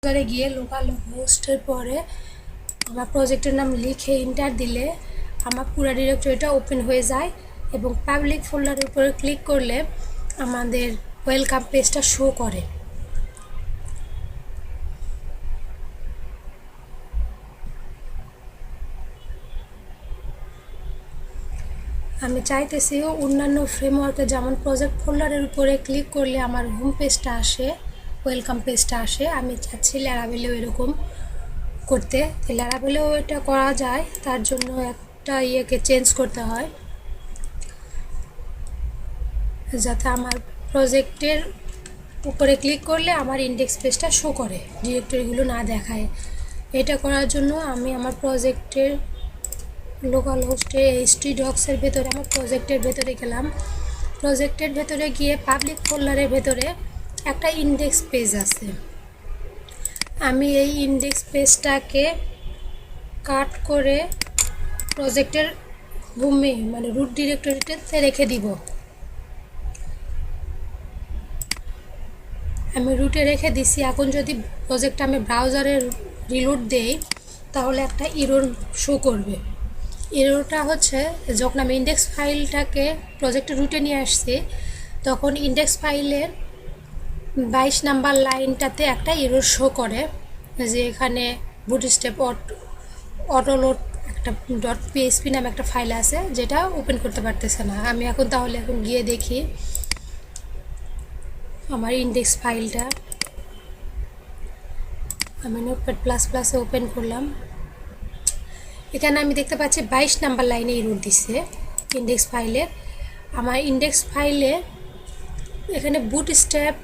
ব্রাউজারে গিয়ে লোকাল হোস্টের পরে আমার প্রজেক্টের নাম লিখে এন্টার দিলে আমার পুরো ডিরেক্টরিটা ওপেন হয়ে যায় এবং পাবলিক ফোল্ডারের উপরে ক্লিক করলে আমাদের ওয়েলকাম পেজটা শো করে। আমি চাইতেছি অন্যান্য ফ্রেমওয়ার্কে যেমন প্রজেক্ট ফোল্ডারের উপরে ক্লিক করলে আমার হোম পেজটা আসে, ওয়েলকাম পেজটা আসে, আমি চাচ্ছি ল্যারাভেলেও এরকম করতে। ল্যারাভেলেও এটা করা যায়, তার জন্য একটা ইয়েকে চেঞ্জ করতে হয় যাতে আমার প্রজেক্টের উপরে ক্লিক করলে আমার ইন্ডেক্স পেজটা শো করে, ডিরেক্টরিগুলো না দেখায়। এটা করার জন্য আমি আমার প্রজেক্টের লোকাল হোস্টে htdocs-এর ভেতরে আমার প্রজেক্টের ভেতরে গেলাম। প্রজেক্টের ভেতরে গিয়ে পাবলিক ফোল্ডারের ভেতরে একটা ইন্ডেক্স পেজ আছে। আমি এই ইন্ডেক্স পেজটাকে কাট করে প্রজেক্টের ভূমি মানে রুট ডিরেক্টরিতে রেখে দিব। আমি রুটে রেখে দিছি। এখন যদি প্রজেক্টটা আমি ব্রাউজারে রিলোড দেই তাহলে একটা এরর শো করবে। এররটা হচ্ছে যখন আমি ইন্ডেক্স ফাইলটাকে প্রজেক্টের রুটে নিয়ে আসছি তখন ইন্ডেক্স ফাইলের 22 নাম্বার লাইনটাতে একটা এরর শো করে যে এখানে বুটস্ট্র্যাপ অটোলোড একটা .php নামে একটা ফাইল আছে যেটা ওপেন করতে পারতেছে না। আমি তাহলে গিয়ে দেখি আমার ইন্ডেক্স ফাইলটা। আমি নোটপ্যাড++-এ ওপেন করলাম। এখানে আমি দেখতে পাচ্ছি 22 নাম্বার লাইনে এরর দিচ্ছে ইন্ডেক্স ফাইলের। আমার ইন্ডেক্স ফাইলে এখানে বুটস্ট্র্যাপ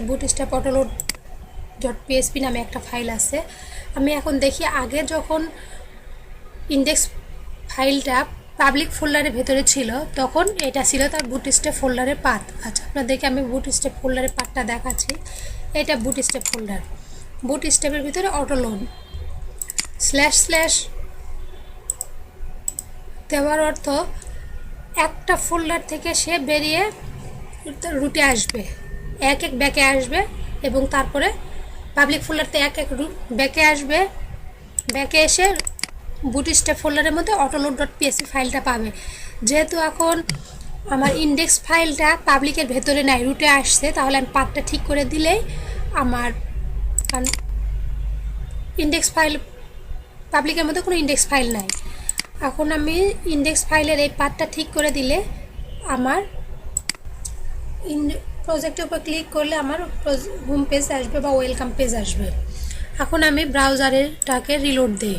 ///bootstrap autoload.php নামে একটা ফাইল আছে। আমি এখন দেখি আগে যখন ইন্ডেক্স ফাইলটা পাবলিক ফোল্ডারের ভেতরে ছিল তখন এটা ছিল তার বুটস্ট্র্যাপ ফোল্ডারের পাথ। আচ্ছা, আপনাদেরকে আমি বুটস্ট্র্যাপ ফোল্ডারের পাথটা দেখাচ্ছি। এটা বুটস্ট্র্যাপ ফোল্ডার। বুটস্ট্র্যাপের ভিতরে অটোলোড / দেওয়ার অর্থ একটা ফোল্ডার থেকে সে বেরিয়ে রুটে আসবে, এক ব্যাকে আসবে এবং তারপরে পাবলিক ফোল্ডারতে এক ব্যাকে আসবে। ব্যাকে এসে বুটস্ট্র্যাপ ফোল্ডারের মধ্যে autoload.php ফাইলটা পাবে। যেহেতু এখন আমার ইন্ডেক্স ফাইলটা পাবলিকের ভেতরে নাই, রুটে আসছে, তাহলে আমি পাথটা ঠিক করে দিলেই আমার ইন্ডেক্স ফাইল পাবলিকের মধ্যে কোনো ইন্ডেক্স ফাইল নাই। এখন আমি ইন্ডেক্স ফাইলের এই পাথটা ঠিক করে দিলে আমার প্রজেক্টের উপর ক্লিক করলে আমার হোম পেজ আসবে বা ওয়েলকাম পেজ আসবে। এখন আমি ব্রাউজারটাকে রিলোড দিই।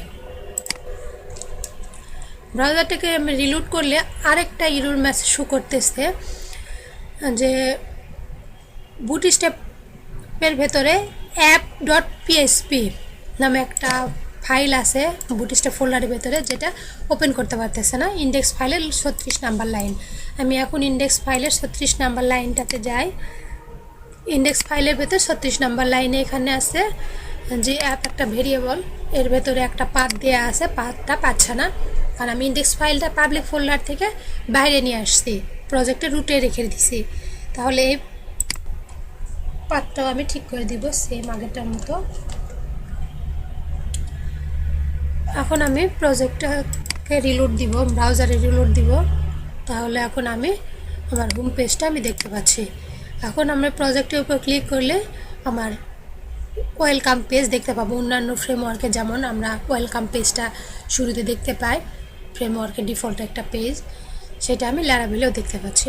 ব্রাউজারটাকে আমি রিলোড করলে আরেকটা এরর মেসেজ শো করতেছে যে বুটস্ট্র্যাপের ভেতরে app.php নামে একটা ফাইল আছে বুটস্ট্র্যাপ ফোল্ডারের ভেতরে, যেটা ওপেন করতে পারতেছে না। ইন্ডেক্স ফাইলের 36 নাম্বার লাইন। আমি এখন ইন্ডেক্স ফাইলের 36 নাম্বার লাইনটাতে যাই। ইন্ডেক্স ফাইলের ভেতরে 36 নাম্বার লাইনে এখানে আছে যে অ্যাপ একটা ভেরিয়েবল, এর ভেতরে একটা পাথ দেওয়া আছে, পাথটা পাচ্ছে না কারণ আমি ইন্ডেক্স ফাইলটা পাবলিক ফোল্ডার থেকে বাইরে নিয়ে আসছি, প্রজেক্টের রুটে রেখে দিছি। তাহলে এই পাথটাও আমি ঠিক করে দিব সেম আগেরটার মতো। এখন আমি প্রজেক্টটাকে রিলোড দিব, ব্রাউজারে রিলোড দিব। তাহলে এখন আমি আমার হোম পেজটা আমি দেখতে পাচ্ছি। এখন আমরা প্রজেক্টের উপর ক্লিক করলে আমার ওয়েলকাম পেজ দেখতে পাবো। অন্যান্য ফ্রেমওয়ার্কে যেমন আমরা ওয়েলকাম পেজটা শুরুতে দেখতে পাই, ফ্রেমওয়ার্কের ডিফল্ট একটা পেজ, সেটা আমি ল্যারাভেলেও দেখতে পাচ্ছি।